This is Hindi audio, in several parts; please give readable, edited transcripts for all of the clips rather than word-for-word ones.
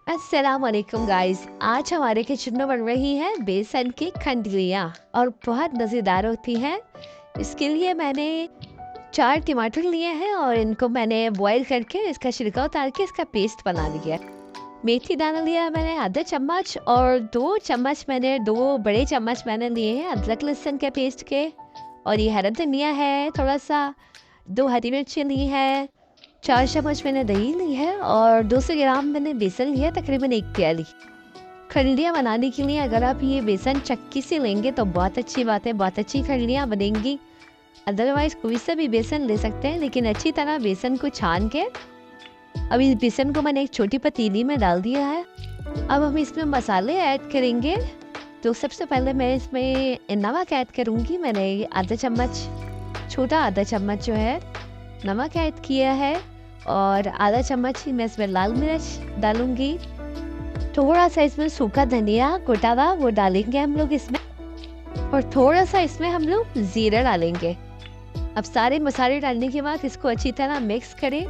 अस्सलाम वालेकुम गाइस। आज हमारे किचन में बन रही है बेसन की खंडलियाँ और बहुत मज़ेदार होती हैं। इसके लिए मैंने 4 टमाटर लिए हैं और इनको मैंने बॉईल करके इसका छिलका उतार के इसका पेस्ट बना लिया है। मेथी दाना लिया है मैंने आधा चम्मच और 2 बड़े चम्मच मैंने लिए हैं अदरक लहसुन के पेस्ट के। और ये हरा धनिया है थोड़ा सा, 2 हरी मिर्ची ली है, 4 चम्मच मैंने दही ली है और 200 ग्राम मैंने बेसन लिया, तकरीबन 1 प्याली। खंडलियाँ बनाने के लिए अगर आप ये बेसन चक्की से लेंगे तो बहुत अच्छी बात है, बहुत अच्छी खंडलियाँ बनेंगी। अदरवाइज़ कोई सा भी बेसन ले सकते हैं, लेकिन अच्छी तरह बेसन को छान के अब इस बेसन को मैंने एक छोटी पतीली में डाल दिया है। अब हम इसमें मसाले ऐड करेंगे। तो सबसे पहले मैं इसमें नमक ऐड करूँगी। मैंने आधा चम्मच, छोटा आधा चम्मच जो है नमक ऐड किया है और आधा चम्मच ही मैं इसमें लाल मिर्च डालूंगी। थोड़ा सा इसमें सूखा धनिया कुटा हुआ वो डालेंगे हम लोग इसमें, और थोड़ा सा इसमें हम लोग जीरा डालेंगे। अब सारे मसाले डालने के बाद इसको अच्छी तरह मिक्स करें।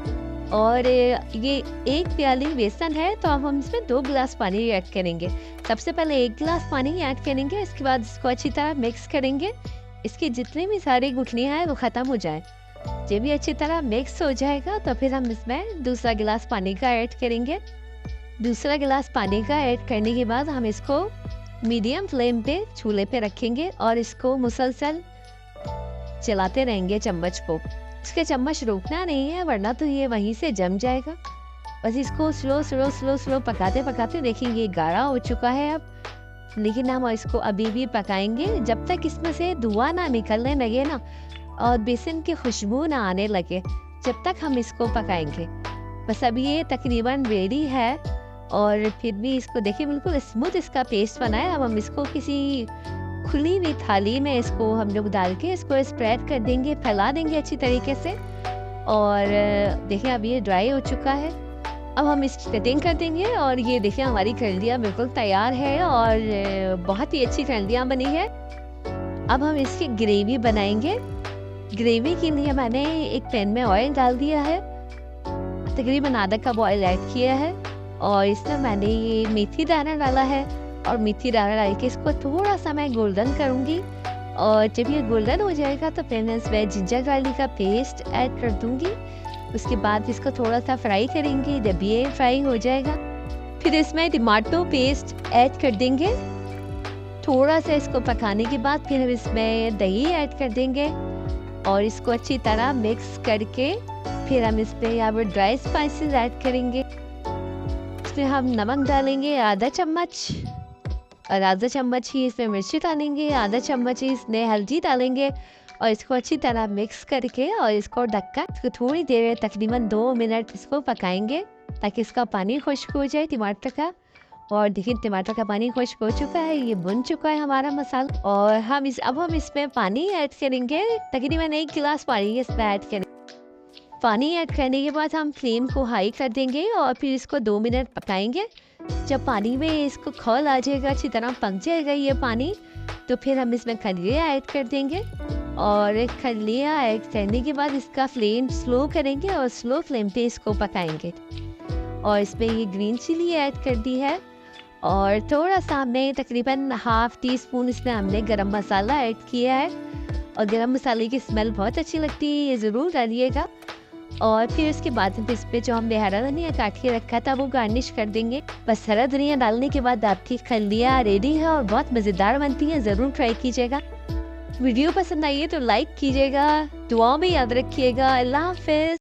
और ये 1 प्याली बेसन है तो अब हम इसमें 2 गिलास पानी ऐड करेंगे। सबसे पहले 1 गिलास पानी ऐड करेंगे, इसके बाद इसको अच्छी तरह मिक्स करेंगे। इसकी जितनी भी सारी गुठलियाँ हैं वो ख़त्म हो जाए। जब भी अच्छी तरह मिक्स हो जाएगा तो फिर हम इसमें दूसरा गिलास पानी का ऐड करेंगे। दूसरा गिलास पानी का ऐड करने के बाद हम इसको मीडियम फ्लेम पे चूल्हे पे रखेंगे और इसको मुसलसल चलाते रहेंगे चम्मच को। इसके चम्मच रोकना नहीं है वरना तो ये वहीं से जम जाएगा। बस इसको स्लो स्लो स्लो स्लो पकाते पकाते देखिए ये गाढ़ा हो चुका है अब, लेकिन हम इसको अभी भी पकाएंगे जब तक इसमें से धुआं ना निकलने लगे ना और बेसन की खुशबू ना आने लगे, जब तक हम इसको पकाएंगे। बस अभी ये तकरीबन रेडी है और फिर भी इसको देखिए बिल्कुल स्मूथ इसका पेस्ट बना है। अब हम इसको किसी खुली हुई थाली में इसको हम लोग डाल के इसको स्प्रेड कर देंगे, फैला देंगे अच्छी तरीके से। और देखिए अब ये ड्राई हो चुका है। अब हम इसकी कटिंग कर देंगे और ये देखिए हमारी खंडलियाँ बिल्कुल तैयार है और बहुत ही अच्छी खंडलियाँ बनी है। अब हम इसकी ग्रेवी बनाएंगे। ग्रेवी के लिए मैंने एक पैन में ऑयल डाल दिया है, तकरीबन आधा कप ऑयल ऐड किया है और इसमें मैंने ये मेथी दाना डाला है और मेथी दाना डाल के इसको थोड़ा सा मैं गोल्डन करूँगी। और जब ये गोल्डन हो जाएगा तो फिर मैं इसमें जिंजर गार्लिक का पेस्ट ऐड कर दूँगी। उसके बाद इसको थोड़ा सा फ्राई करेंगे। जब ये फ्राई हो जाएगा फिर इसमें टमाटो पेस्ट ऐड कर देंगे। थोड़ा सा इसको पकाने के बाद फिर हम इसमें दही ऐड कर देंगे और इसको अच्छी तरह मिक्स करके फिर हम इस पे यहाँ पर ड्राई स्पाइसेस ऐड करेंगे। इसमें हम नमक डालेंगे आधा चम्मच और आधा चम्मच ही इसमें मिर्ची डालेंगे, आधा चम्मच ही इसमें हल्दी डालेंगे और इसको अच्छी तरह मिक्स करके और इसको ढककर इसको थोड़ी देर तकरीबन 2 मिनट इसको पकाएंगे ताकि इसका पानी खुश्क हो जाए टमाटर का। और देखिए टमाटर का पानी खुश्क हो चुका है, ये बन चुका है हमारा मसाला। और अब हम इसमें पानी ऐड करेंगे, तकरीबन 1 गिलास पानी इसमें ऐड करेंगे। पानी ऐड करने के बाद हम फ्लेम को हाई कर देंगे और फिर इसको 2 मिनट पकाएंगे। जब पानी में इसको खौल आ जाएगा, अच्छी तरह पक जाएगा ये पानी, तो फिर हम इसमें खंडलियाँ ऐड कर देंगे। और खंडलियाँ ऐड करने के बाद इसका फ्लेम स्लो करेंगे और स्लो फ्लेम पे इसको पकाएंगे। और इसमें ये ग्रीन चिली ऐड कर दी है और थोड़ा सा हमने तकरीबन ½ टीस्पून इसमें हमने गरम मसाला ऐड किया है। और गरम मसाले की स्मेल बहुत अच्छी लगती है, ये ज़रूर डालिएगा। और फिर उसके बाद इस पे जो हमने हरा धनिया काट के रखा था वो गार्निश कर देंगे। बस हरा धनिया डालने के बाद आपकी खंडलियाँ रेडी है और बहुत मज़ेदार बनती है, ज़रूर ट्राई कीजिएगा। वीडियो पसंद आई है तो लाइक कीजिएगा, दुआओं में याद रखिएगा। अल्लाह हाफ़िज़।